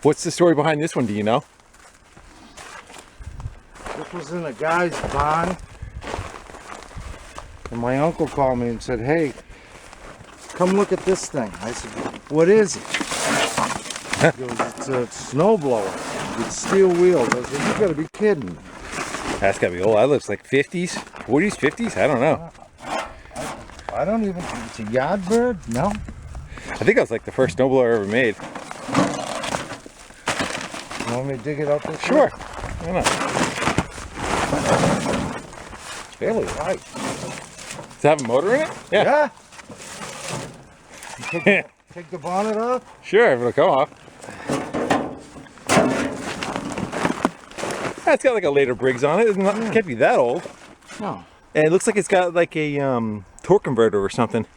What's the story behind this one, do you know? This was in a guy's barn. And my uncle called me and said, hey, come look at this thing. I said, what is it? He goes, it's a snowblower with steel wheels. I said, you gotta be kidding me. That's gotta be old. That looks like 50s, 40s, 50s? I don't know. I don't even, it's a yard bird? No. I think that was like the first snowblower ever made. You want me to dig it out this way? Sure. Why not? It's fairly light. Does it have a motor in it? Yeah. Take the bonnet off? Sure, if it'll come off. It's got like a later Briggs on it. It can't be that old. No. And it looks like it's got like a torque converter or something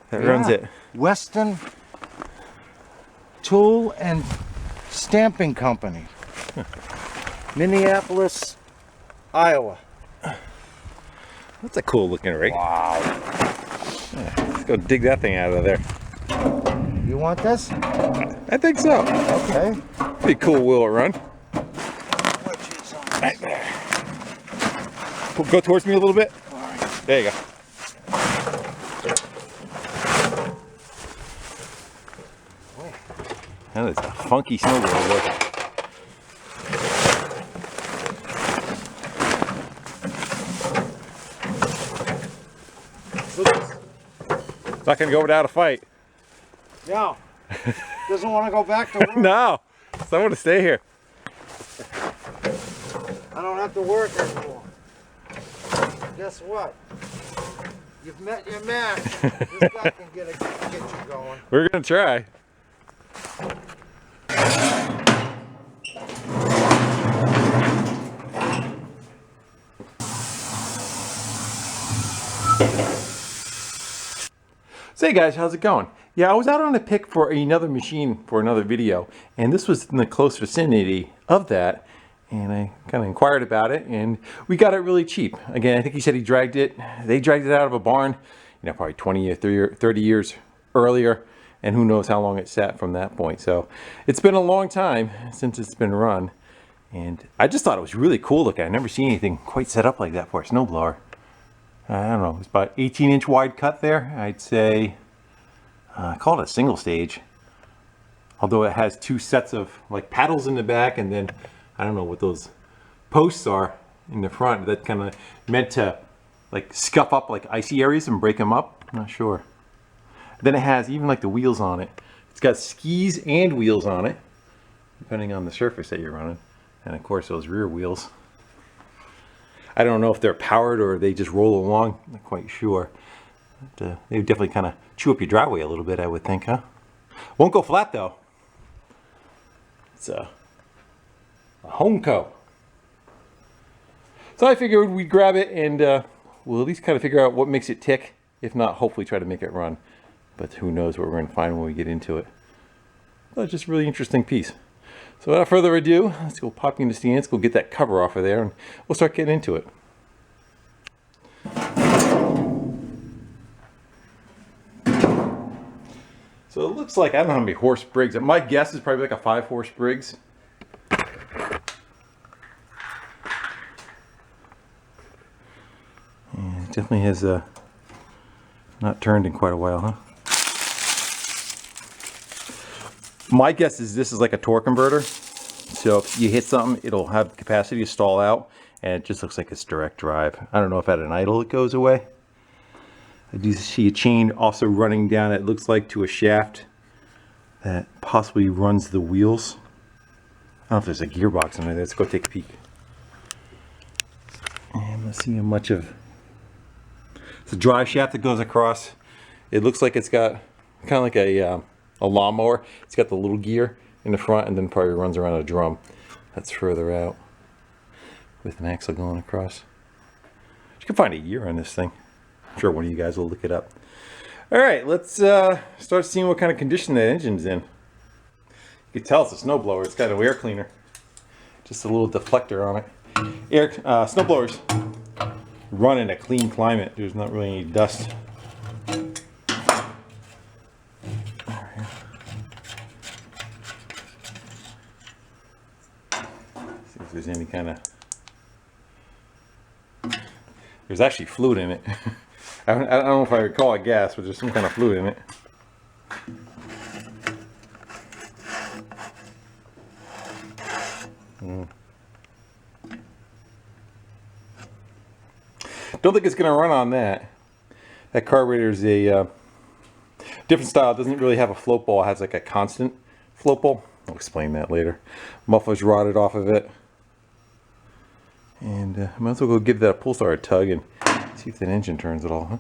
that runs it. Weston Tool and Stamping Company. Minneapolis, Iowa. That's a cool looking rig. Wow. Yeah, let's go dig that thing out of there. You want this? I think so. Okay. Pretty cool wheel to run. Right there. Go towards me a little bit. All right. There you go. That is a funky snowboard look. It's not going to go without a fight. No. Doesn't want to go back to work. No. So I want to stay here. I don't have to work anymore. Guess what? You've met your match. This guy can get you going. We're going to try. So hey guys, how's it going? Yeah, I was out on a pick for another machine for another video, and this was in the close vicinity of that, and I kind of inquired about it, and we got it really cheap. Again, I think he said they dragged it out of a barn, you know, probably 20 or 30 years earlier, and who knows how long it sat from that point. So it's been a long time since it's been run, and I just thought it was really cool looking. I've never seen anything quite set up like that for a snowblower. I don't know, it's about 18-inch wide cut there. I'd say, I call it a single stage. Although it has two sets of like paddles in the back, and then I don't know what those posts are in the front. That kind of meant to like scuff up like icy areas and break them up. I'm not sure. Then it has even like the wheels on it. It's got skis and wheels on it, depending on the surface that you're running. And of course those rear wheels. I don't know if they're powered or they just roll along. I'm not quite sure. But, they would definitely kind of chew up your driveway a little bit, I would think, huh? Won't go flat though. It's a Homeco. So I figured we'd grab it and we'll at least kind of figure out what makes it tick. If not, hopefully try to make it run. But who knows what we're going to find when we get into it. But it's just a really interesting piece. So without further ado, let's go pop in the stand, let's go get that cover off of there, and we'll start getting into it. So it looks like, I don't know how many horse Briggs. My guess is probably like a 5-horse Briggs. And it definitely has not turned in quite a while, huh? My guess is this is like a torque converter. So if you hit something, it'll have the capacity to stall out, and it just looks like it's direct drive. I don't know if at an idle it goes away. I do see a chain also running down, it looks like, to a shaft that possibly runs the wheels. I don't know if there's a gearbox in there. Let's go take a peek. And I'm not seeing much of... It's a drive shaft that goes across. It looks like it's got kind of like a lawnmower. It's got the little gear in the front, and then probably runs around a drum that's further out with an axle going across. You can find a year on this thing. I'm sure one of you guys will look it up. All right, let's start seeing what kind of condition that engine's in. You can tell it's a snowblower. It's got an air cleaner, just a little deflector on it. Snowblowers run in a clean climate. There's not really any dust. there's any kind of... There's actually fluid in it. I don't know if I would call it gas, but there's some kind of fluid in it. Don't think it's going to run on that. That carburetor is a different style. It doesn't really have a float ball. It has like a constant float ball. I'll explain that later. Muffler's rotted off of it. And I might as well go give that a pull start a tug and see if that engine turns at all, huh?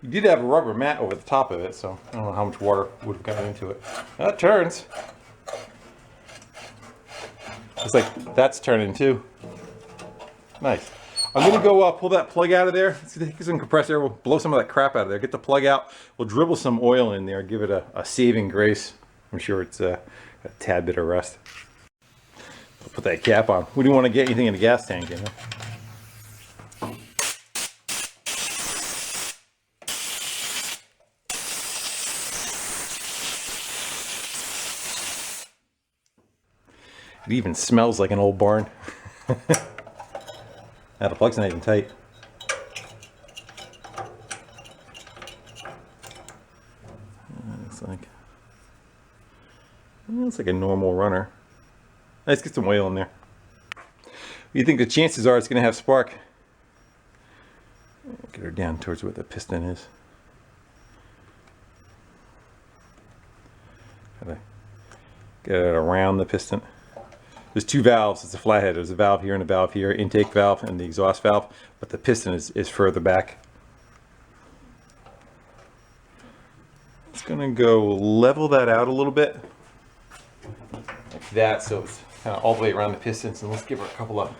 You did have a rubber mat over the top of it, so I don't know how much water would have gotten into it. That turns. Looks like that's turning too. Nice. I'm gonna go pull that plug out of there. Let's take some compressed air. We'll blow some of that crap out of there. Get the plug out. We'll dribble some oil in there. Give it a saving grace. I'm sure it's a tad bit of rust. We'll put that cap on. We don't want to get anything in the gas tank, you know. It even smells like an old barn. Now the plug's not even tight. Looks like a normal runner. Let's get some oil in there. What do you think the chances are it's going to have spark? Get her down towards where the piston is. Gotta get it around the piston. There's two valves. It's a flathead. There's a valve here and a valve here, intake valve and the exhaust valve, but the piston is further back. It's gonna go level that out a little bit, like that, so it's kind of all the way around the pistons. And let's give her a couple of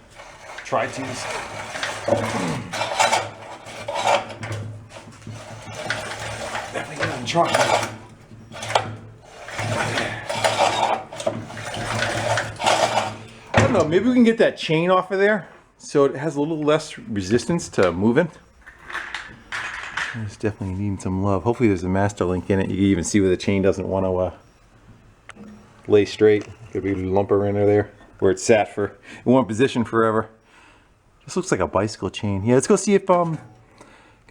tri-twos. Definitely gonna try. I don't know, maybe we can get that chain off of there so it has a little less resistance to moving. It's definitely needing some love. Hopefully there's a master link in it. You can even see where the chain doesn't want to lay straight. Could be a lumper in there where it's sat for in one position forever. This looks like a bicycle chain. Yeah, let's go see if I can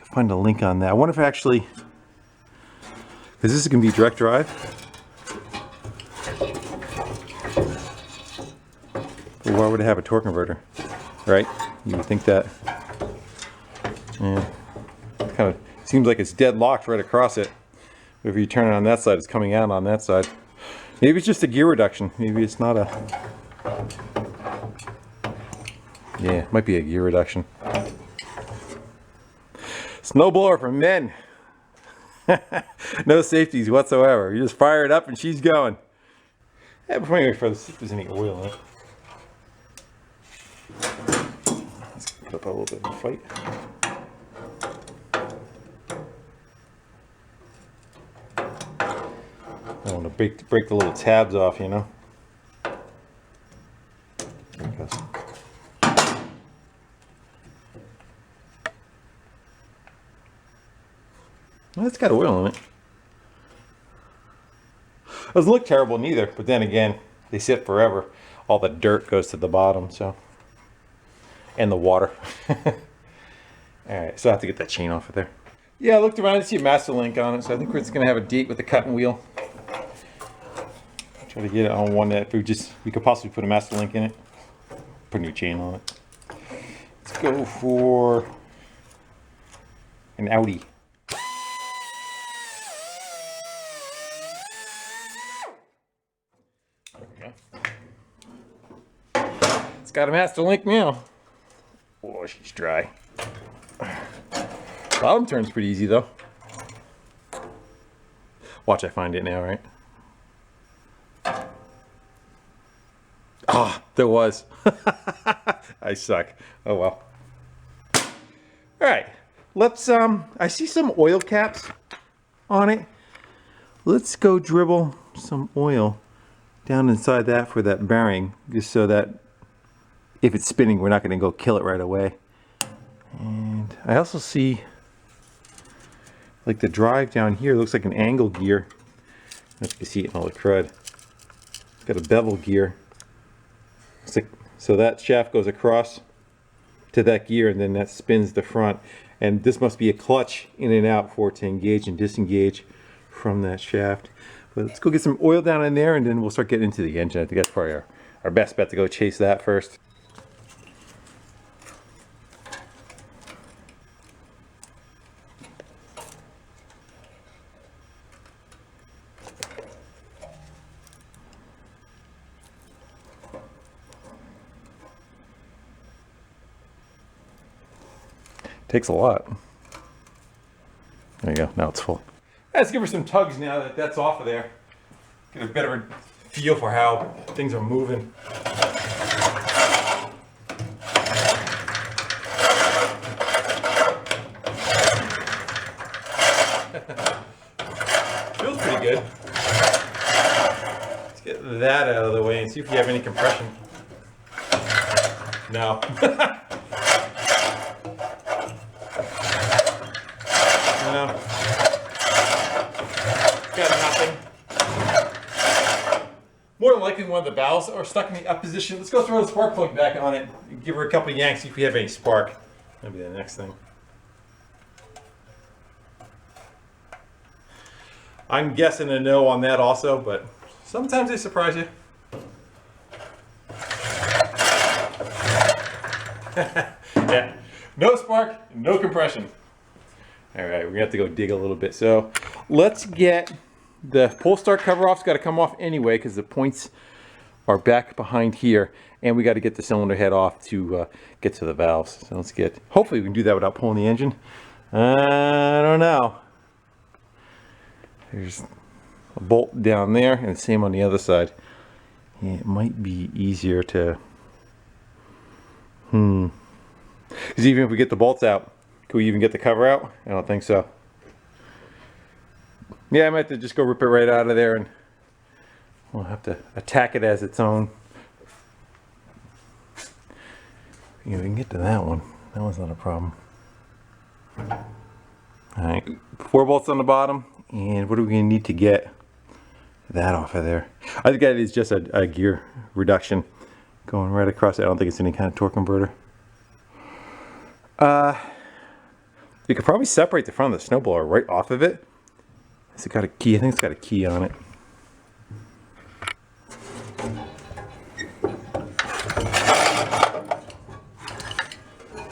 find a link on that. I wonder if actually, because this is going to be direct drive. Well, why would it have a torque converter, right? You would think that. Yeah, kind of seems like it's deadlocked right across it. But if you turn it on that side, it's coming out on that side. Maybe it's just a gear reduction. Maybe it's not a. Yeah, it might be a gear reduction. Snowblower for men. No safeties whatsoever. You just fire it up and she's going. Yeah, before I go further, see if there's any oil in it. Let's put up a little bit of a fight. I don't want to break the little tabs off, you know. There it goes. Well, it's got oil in it. It doesn't look terrible neither, but then again, they sit forever. All the dirt goes to the bottom, so. And the water. Alright, so I have to get that chain off of there. Yeah, I looked around to see a master link on it, so I think we're just going to have a date with the cutting wheel. Try to get it on one that we could possibly put a master link in it. Put a new chain on it. Let's go for an Audi. There we go. It's got a master link now. Oh, she's dry. Bottom turns pretty easy though. Watch, I find it now, right? Ah, there was. I suck. Oh well. All right, let's. I see some oil caps on it. Let's go dribble some oil down inside that for that bearing, just so that if it's spinning, we're not going to go kill it right away. And I also see, like, the drive down here looks like an angle gear. I don't know if you can see it in all the crud. It's got a bevel gear. It's So that shaft goes across to that gear, and then that spins the front. And this must be a clutch in and out for it to engage and disengage from that shaft. But let's go get some oil down in there, and then we'll start getting into the engine. I think that's probably our best bet to go chase that first. Takes a lot. There you go, now it's full. Let's give her some tugs now that that's off of there. Get a better feel for how things are moving. Feels pretty good. Let's get that out of the way and see if we have any compression. No. No. Got nothing. More than likely one of the valves are stuck in the up position. Let's go throw the spark plug back on it and give her a couple of yanks, see if we have any spark. That'll be the next thing. I'm guessing a no on that also, but sometimes they surprise you. Yeah, no spark, no compression. All right, we're gonna have to go dig a little bit. So let's get the pull start cover off. It's got to come off anyway because the points are back behind here, and we got to get the cylinder head off to get to the valves. So let's get. Hopefully, we can do that without pulling the engine. I don't know. There's a bolt down there, and the same on the other side. Yeah, it might be easier to. Because even if we get the bolts out. Can we even get the cover out? I don't think so. Yeah, I might have to just go rip it right out of there, and we'll have to attack it as its own. Yeah, we can get to that one. That one's not a problem. Alright, 4 bolts on the bottom, and what are we going to need to get that off of there? I think that is just a gear reduction going right across it. I don't think it's any kind of torque converter. We could probably separate the front of the snowblower right off of it. Has it got a key? I think it's got a key on it.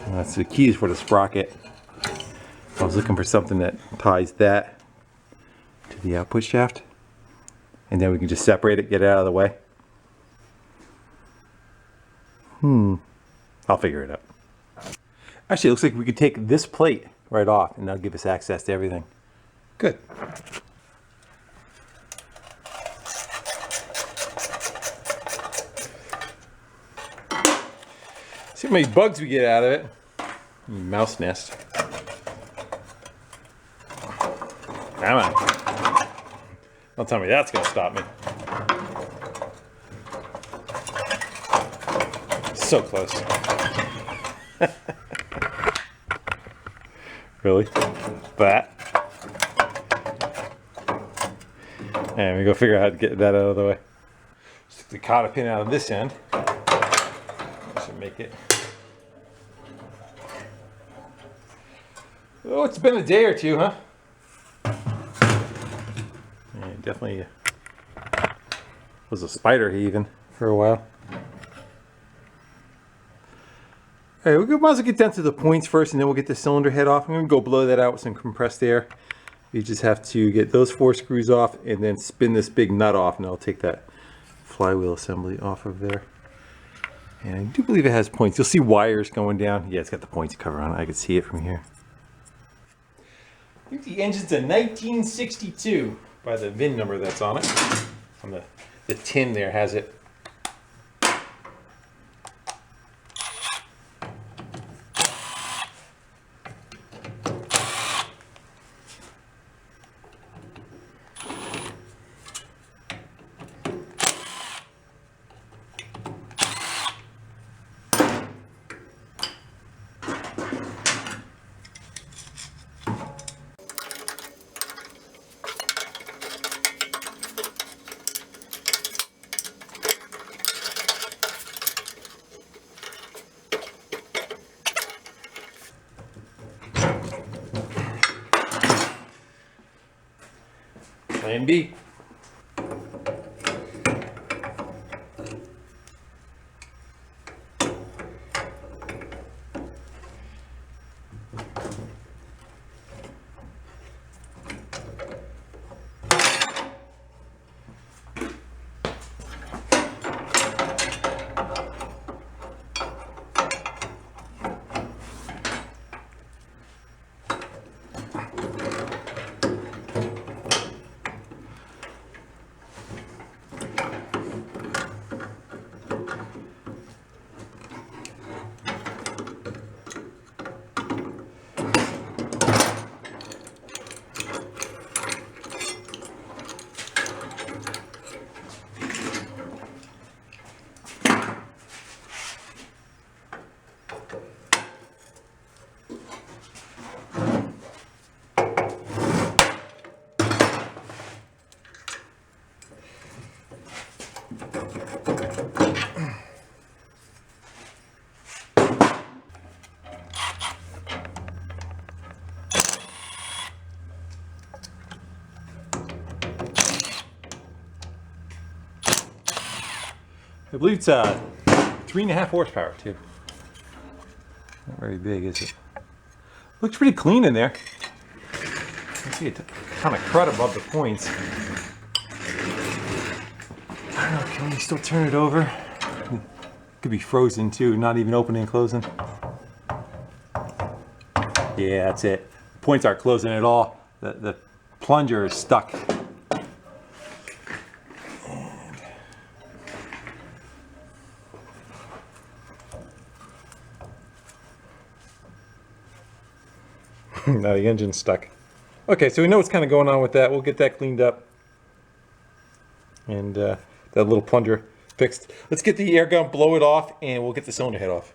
That's the keys for the sprocket. I was looking for something that ties that to the output shaft. And then we can just separate it, get it out of the way. I'll figure it out. Actually, it looks like we could take this plate right off, and that'll give us access to everything. Good. See how many bugs we get out of it. Mouse nest. Come on. Don't tell me that's going to stop me. So close. Really? That? And we go figure out how to get that out of the way. Stick the cotter pin out of this end. Should make it. Oh, it's been a day or two, huh? Yeah, definitely was a spider heaving for a while. All right, we might as well get down to the points first, and then we'll get the cylinder head off. I'm going to go blow that out with some compressed air. You just have to get those 4 screws off and then spin this big nut off, and I'll take that flywheel assembly off of there. And I do believe it has points. You'll see wires going down. Yeah, it's got the points cover on it. I can see it from here. I think the engine's a 1962 by the VIN number that's on it. On the tin there has it. Plan B. I believe it's 3.5 horsepower too. Not very big, is it? Looks pretty clean in there. I see a ton of crud above the points. I don't know, can we still turn it over? Could be frozen too, not even opening and closing. Yeah, that's it. Points aren't closing at all. The plunger is stuck. Now the engine's stuck. Okay, so we know what's kind of going on with that. We'll get that cleaned up. And that little plunger fixed. Let's get the air gun, blow it off, and we'll get the cylinder head off.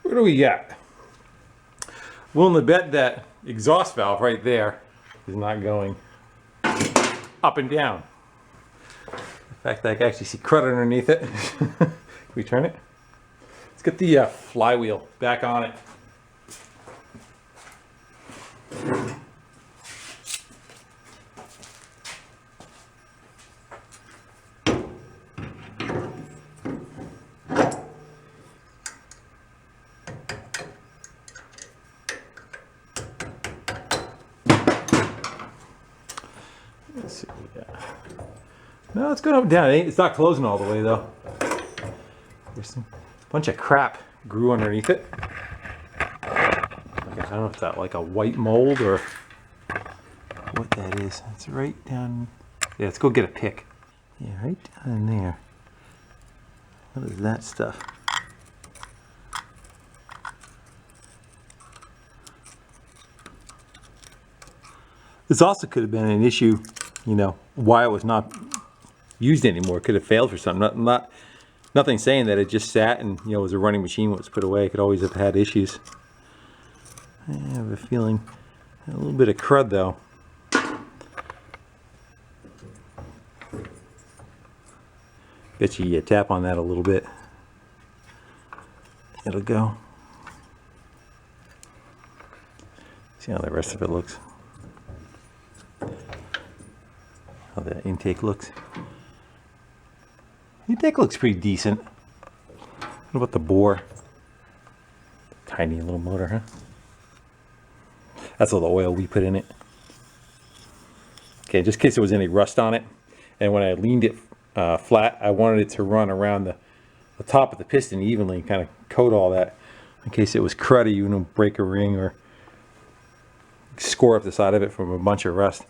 What do we got? Willing to bet that exhaust valve right there is not going up and down. In fact, I can actually see crud underneath it. Can we turn it? Let's get the flywheel back on it. Let's see what we got. No, it's going up and down. It's not closing all the way though. There's a bunch of crap grew underneath it. I don't know if that's like a white mold or what that is. It's right down. Yeah, let's go get a pick. Yeah, right down in there. What is that stuff? This also could have been an issue, you know, why it was not used anymore. It could have failed for something. Nothing saying that it just sat and, you know, was a running machine when it was put away. It could always have had issues. I have a feeling a little bit of crud though. Bet you tap on that a little bit, it'll go. See how the rest of it looks. How the intake looks. Intake looks pretty decent. What about the bore? Tiny little motor, huh? That's all the oil we put in it. Okay, just in case there was any rust on it. And when I leaned it flat, I wanted it to run around the top of the piston evenly, kind of coat all that. In case it was cruddy, you know, break a ring or score up the side of it from a bunch of rust.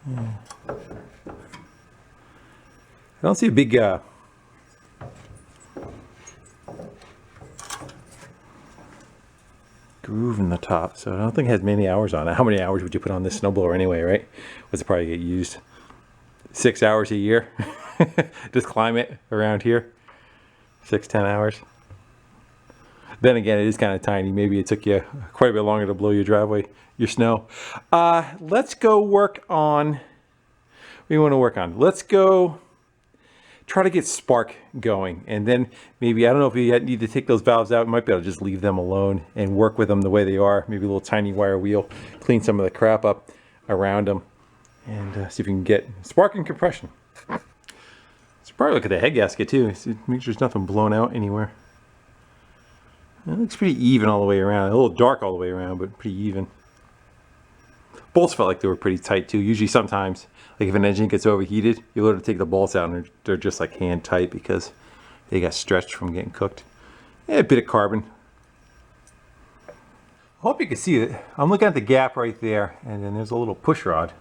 Yeah. I don't see a big groove in the top, so I don't think it has many hours on it. How many hours would you put on this snowblower anyway, right? What's it probably get used? 6 hours a year? Just climb it around here. 6-10 hours. Then again, it is kind of tiny. Maybe it took you quite a bit longer to blow your driveway, your snow. Let's go work on, what do you want to work on? Let's go try to get spark going. And then maybe, I don't know if you need to take those valves out. You might be able to just leave them alone and work with them the way they are. Maybe a little tiny wire wheel, clean some of the crap up around them, and see if we can get spark and compression. Let's probably look at the head gasket too. Make sure there's nothing blown out anywhere. It looks pretty even all the way around. A little dark all the way around, but pretty even. Bolts felt like they were pretty tight too. Usually sometimes, like if an engine gets overheated, you'll be able to take the bolts out and they're just like hand tight because they got stretched from getting cooked. Yeah, a bit of carbon. I hope you can see it. I'm looking at the gap right there, and then there's a little push rod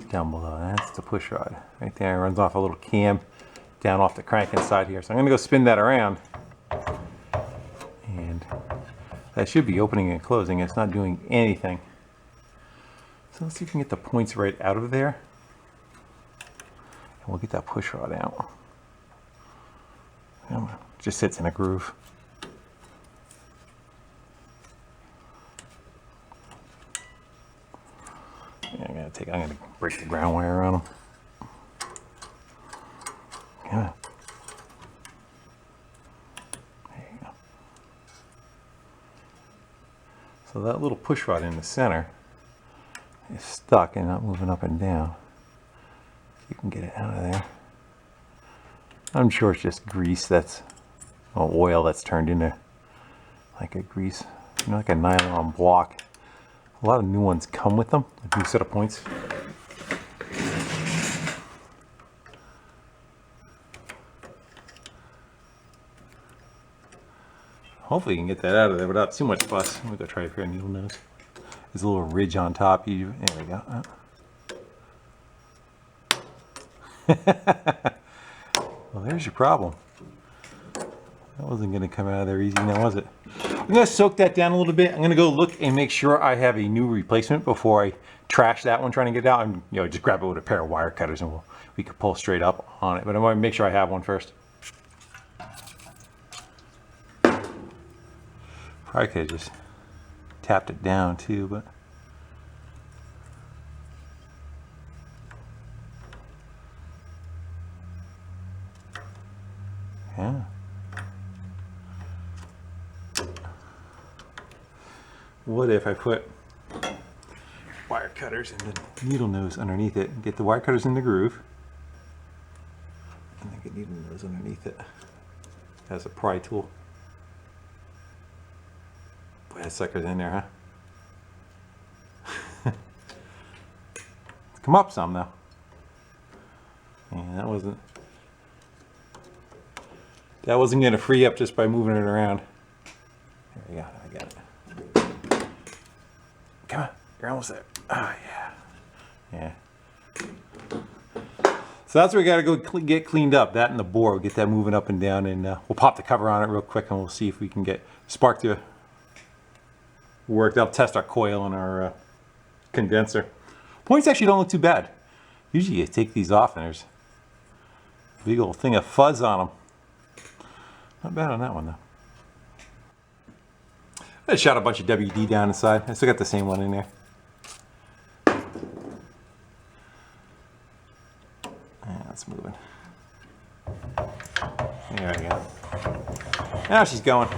down below. That's the push rod right there. It runs off a little cam down off the crank inside here. So I'm gonna go spin that around. And that should be opening and closing. It's not doing anything. So let's see if we can get the points right out of there. And we'll get that push rod out. It just sits in a groove. Yeah, I'm gonna break the ground wire on them. Yeah. So that little push rod in the center is stuck and not moving up and down. You can get it out of there. I'm sure it's just grease that's, well, oil that's turned into like a grease, you know, like a nylon block. A lot of new ones come with them, a new set of points. Hopefully you can get that out of there without too much fuss. I'm gonna go try a pair of needle nose. There's a little ridge on top. There we go. Well, there's your problem. That wasn't gonna come out of there easy now, was it? I'm gonna soak that down a little bit. I'm gonna go look and make sure I have a new replacement before I trash that one trying to get it out. And just grab it with a pair of wire cutters and we could pull straight up on it. But I want to make sure I have one first. Probably could have just tapped it down too, but yeah. What if I put wire cutters and the needle nose underneath it and get the wire cutters in the groove and then get needle nose underneath it as a pry tool? Boy, that sucker's in there, huh? It's come up some though. And that wasn't going to free up just by moving it around. There we go. I got it. Come on, you're almost there. Oh yeah, yeah. So that's where we got to go get cleaned up. That and the bore. We'll get that moving up and down, and we'll pop the cover on it real quick, and we'll see if we can get spark to work. That'll test our coil and our condenser. Points actually don't look too bad. Usually you take these off and there's a big old thing of fuzz on them. Not bad on that one though. I shot a bunch of WD down inside. I still got the same one in there. Yeah, that's moving. There we go. Now she's going.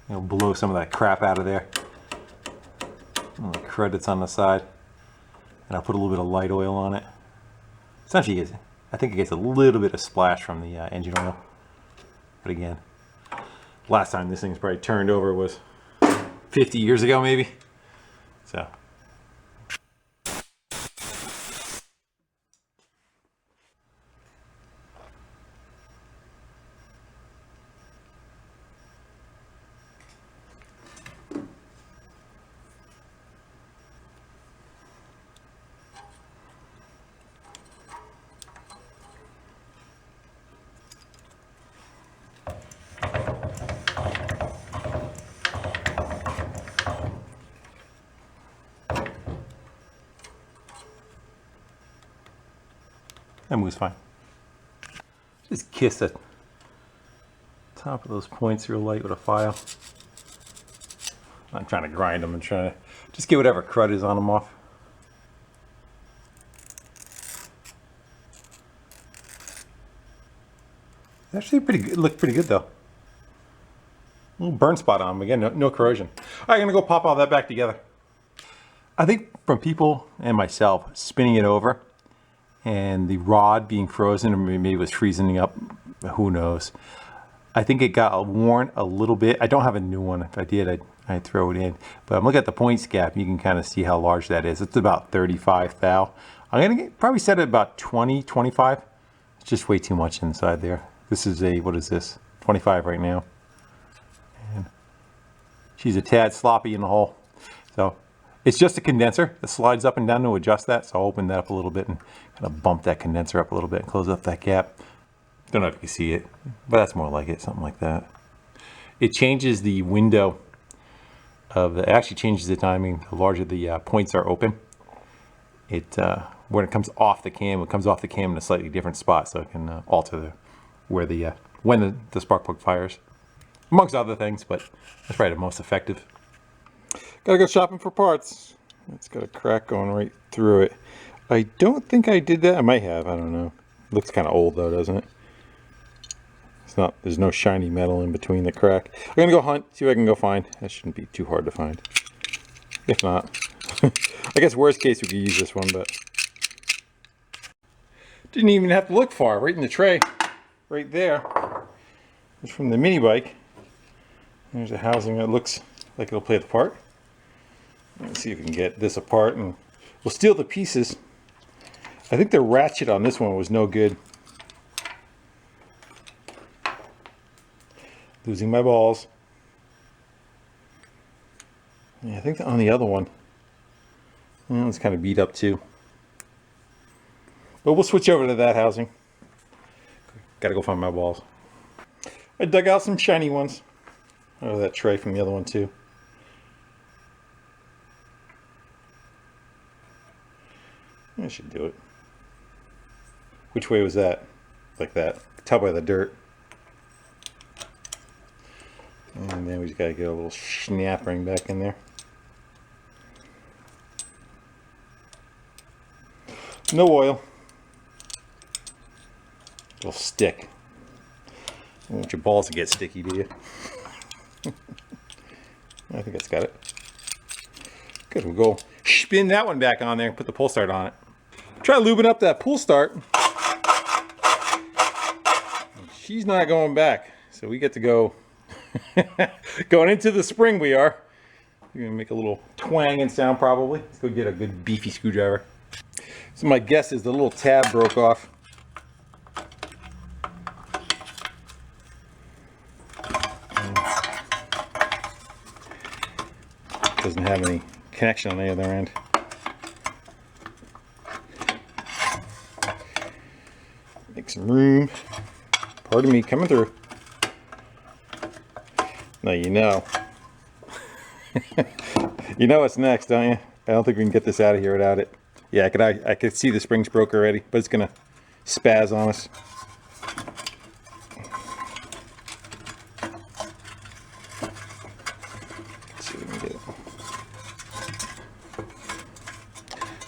It'll blow some of that crap out of there. All the crud that's on the side. And I'll put a little bit of light oil on it. Essentially, I think it gets a little bit of splash from the engine oil. But again, last time this thing's probably turned over was 50 years ago maybe. So. That moves fine. Just kiss the top of those points real light with a file. I'm trying to grind them and trying to just get whatever crud is on them off. Actually pretty good, look pretty good though. A little burn spot on them again, no corrosion. All right, I'm gonna go pop all that back together. I think from people and myself spinning it over and the rod being frozen, or maybe it was freezing up, who knows. I think it got worn a little bit. I don't have a new one. If I did, I'd throw it in. But I'm looking at the points gap. You can kind of see how large that is. It's about 35 thou. I'm gonna probably set it about 20, 25. It's just way too much inside there. This is a, what is this? 25 right now. And she's a tad sloppy in the hole. So it's just a condenser that slides up and down to adjust that. So I'll open that up a little bit and kind of bump that condenser up a little bit and close up that gap. Don't know if you can see it, but that's more like it, something like that. It changes the window of the, it actually changes the timing. The larger the points are open, it when it comes off the cam, it comes off the cam in a slightly different spot, so it can alter the where the when the spark plug fires, amongst other things. But that's probably the most effective. Gotta go shopping for parts. It's got a crack going right through it. I don't think I did that. I might have. I don't know. Looks kind of old though, doesn't it? It's not. There's no shiny metal in between the crack. I'm gonna go hunt, see what I can go find. That shouldn't be too hard to find. If not, I guess worst case we could use this one, but didn't even have to look far. Right in the tray, right there. It's from the mini bike. There's a housing that looks like it'll play the part. Let's see if we can get this apart, and we'll steal the pieces. I think the ratchet on this one was no good. Losing my balls. Yeah, I think on the other one, well, it's kind of beat up too. But we'll switch over to that housing. Gotta go find my balls. I dug out some shiny ones. Oh, that tray from the other one too. I should do it. Which way was that? Like that. Tell by the dirt. And then we just gotta get a little snap ring back in there. No oil. It'll stick. You don't want your balls to get sticky, do you? I think that's got it. Good, we'll go spin that one back on there and put the pull start on it. Try lubing up that pull start. She's not going back, so we get to go going into the spring. We are. You're gonna make a little twanging sound probably. Let's go get a good beefy screwdriver. So my guess is the little tab broke off. Doesn't have any connection on the other end. Make some room. Pardon me, coming through. Now you know. You know what's next, don't you? I don't think we can get this out of here without it. Yeah, I could see the springs broke already, but it's gonna spaz on us. Let's see if we can get it.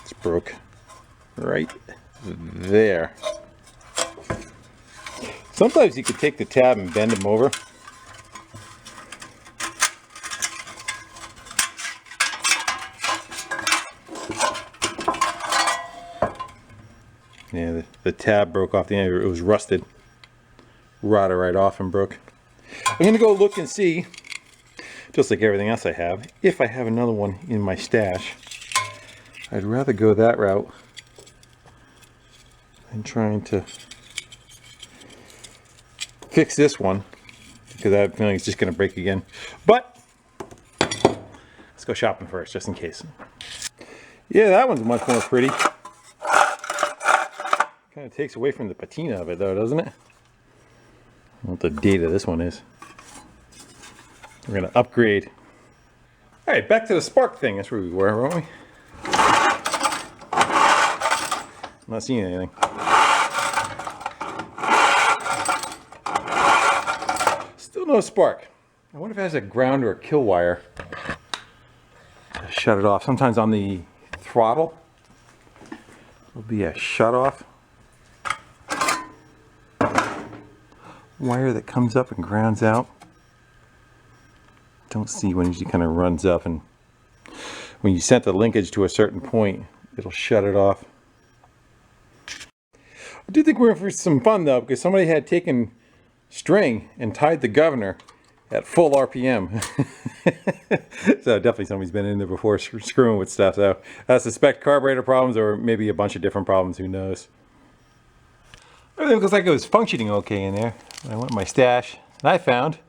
It's broke right there. Sometimes you could take the tab and bend them over. Yeah, the tab broke off the end. It was rusted. Rotted right off and broke. I'm going to go look and see, just like everything else I have, if I have another one in my stash. I'd rather go that route than trying to fix this one, because I have a feeling it's just going to break again. But let's go shopping first, just in case. Yeah, that one's much more pretty. Kind of takes away from the patina of it though, doesn't it? I don't know what the date of this one is. We're going to upgrade. All right, back to the spark thing. That's where we were, weren't we? I'm not seeing anything. no spark. I wonder if it has a ground or a kill wire to shut it off. Sometimes on the throttle will be a shut off wire that comes up and grounds out. Don't see when it kind of runs up, and when you set the linkage to a certain point, it'll shut it off. I do think we're in for some fun though, because somebody had taken string and tied the governor at full RPM. So definitely somebody's been in there before screwing with stuff. So I suspect carburetor problems or maybe a bunch of different problems, who knows. Everything looks like it was functioning okay in there. I went to my stash and I found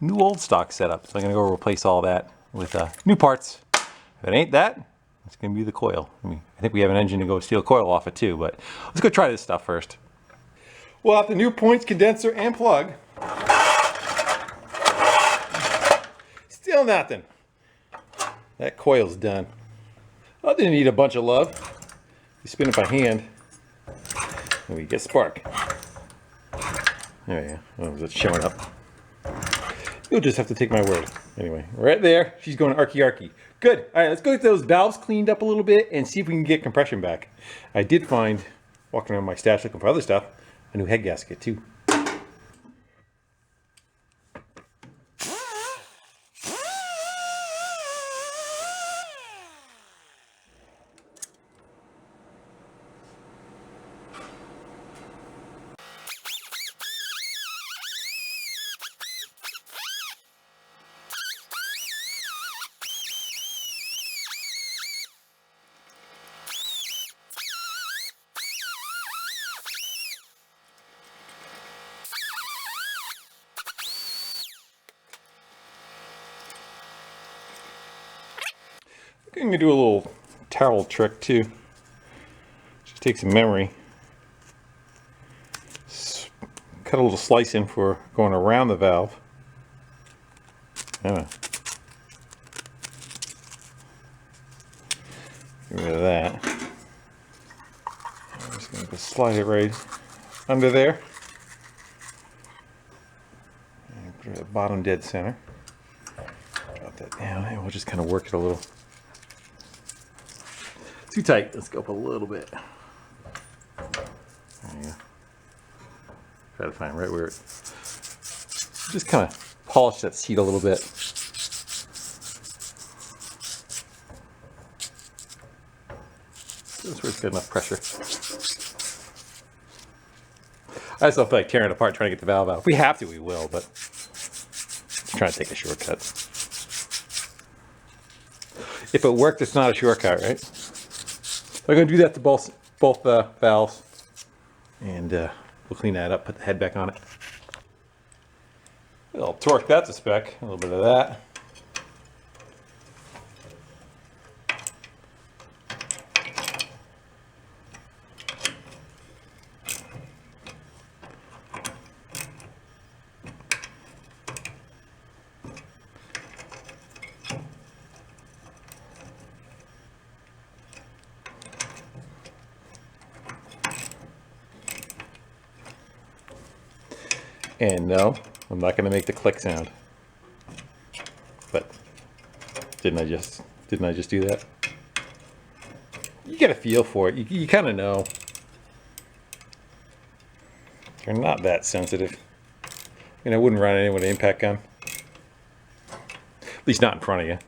new old stock setup. So I'm gonna go replace all that with new parts. If it ain't that, it's gonna be the coil. I mean, I think we have an engine to go steal coil off it too, but let's go try this stuff first. We'll have the new points condenser and plug. Still nothing. That coil's done. I didn't need a bunch of love. You spin it by hand, and we get spark. There we go. Oh, it's showing up. You'll just have to take my word. Anyway, right there, she's going arky. Good. All right, let's go get those valves cleaned up a little bit and see if we can get compression back. I did find, walking around my stash looking for other stuff, a new head gasket too. I'm going to do a little towel trick too. Just take some memory. Cut a little slice in for going around the valve. Get rid of that. I'm just going to slide it right under there. And put it at the bottom dead center. Drop that down and we'll just kind of work it a little. Too tight. Let's go up a little bit. There you go. Try to find right where it. Just kind of polish that seat a little bit. Just where it's got enough pressure. I just don't feel like tearing it apart trying to get the valve out. If we have to, we will, but I'm trying to take a shortcut. If it worked, it's not a shortcut, right? I'm going to do that to both valves, and we'll clean that up, put the head back on it. I'll torque that to spec, a little bit of that. And no, I'm not going to make the click sound. But didn't I just do that? You get a feel for it. You kind of know. They're not that sensitive. I mean, I wouldn't run anyone with an impact gun. At least not in front of you.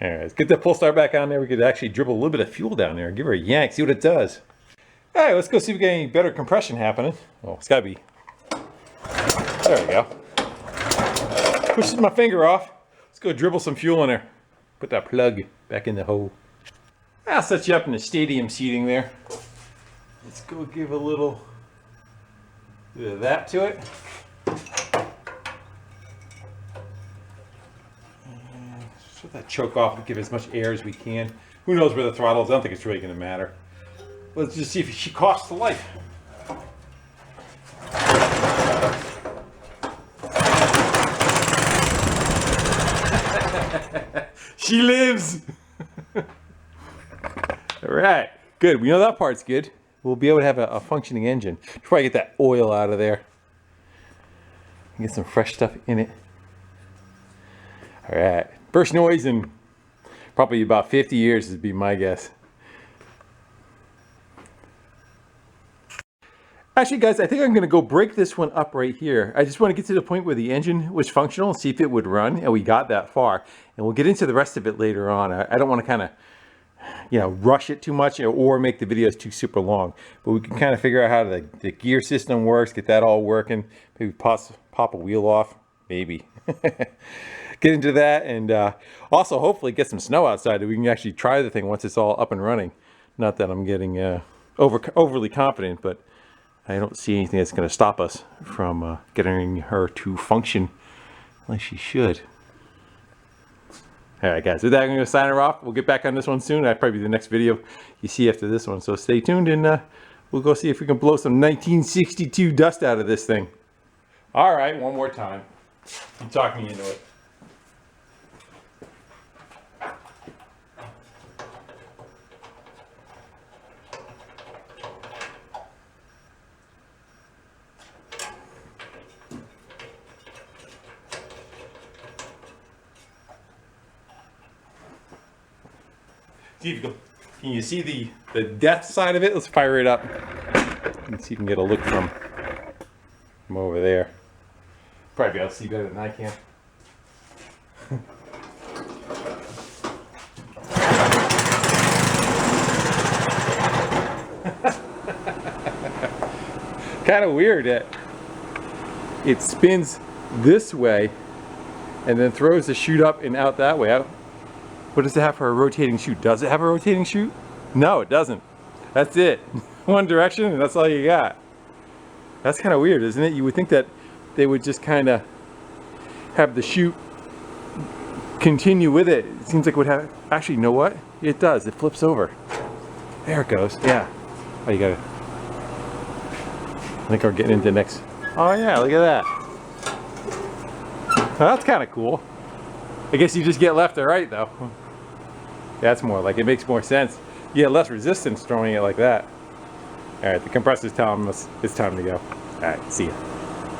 All right, let's get that pull start back on there. We could actually dribble a little bit of fuel down there. Give her a yank, see what it does. All right, let's go see if we get any better compression happening. Oh, it's got to be. There we go. Pushes my finger off. Let's go dribble some fuel in there. Put that plug back in the hole. I'll set you up in the stadium seating there. Let's go give a little bit of that to it. And shut that choke off and give as much air as we can. Who knows where the throttle is? I don't think it's really going to matter. Let's just see if she costs the life. She lives! Alright, good. We know that part's good. We'll be able to have a functioning engine. Probably get that oil out of there. Get some fresh stuff in it. All right, first noise in probably about 50 years would be my guess. Actually, guys, I think I'm going to go break this one up right here. I just want to get to the point where the engine was functional and see if it would run, and we got that far. And we'll get into the rest of it later on. I don't want to kind of, rush it too much, or make the videos too super long. But we can kind of figure out how the gear system works, get that all working. Maybe pop a wheel off, maybe. Get into that, and also hopefully get some snow outside that we can actually try the thing once it's all up and running. Not that I'm getting overly confident, but I don't see anything that's going to stop us from getting her to function like she should. All right, guys, with that, I'm going to sign her off. We'll get back on this one soon. That'll probably be the next video you see after this one. So stay tuned, and we'll go see if we can blow some 1962 dust out of this thing. All right, one more time. You talk me into it. See if you can you see the death side of it? Let's fire it up and see if you can get a look from over there. Probably be able to see better than I can. Kind of weird that it spins this way and then throws the chute up and out that way. What does it have for a rotating chute? Does it have a rotating chute? No, it doesn't. That's it. One direction, and that's all you got. That's kind of weird, isn't it? You would think that they would just kind of have the chute continue with it. It seems like it would have... Actually, you know what? It does. It flips over. There it goes. Yeah. Oh, you got it. I think we're getting into the next... Oh, yeah. Look at that. Oh, that's kind of cool. I guess you just get left or right, though. That's more like, it makes more sense. You get less resistance throwing it like that. All right, the compressor's telling us it's time to go. All right, see ya.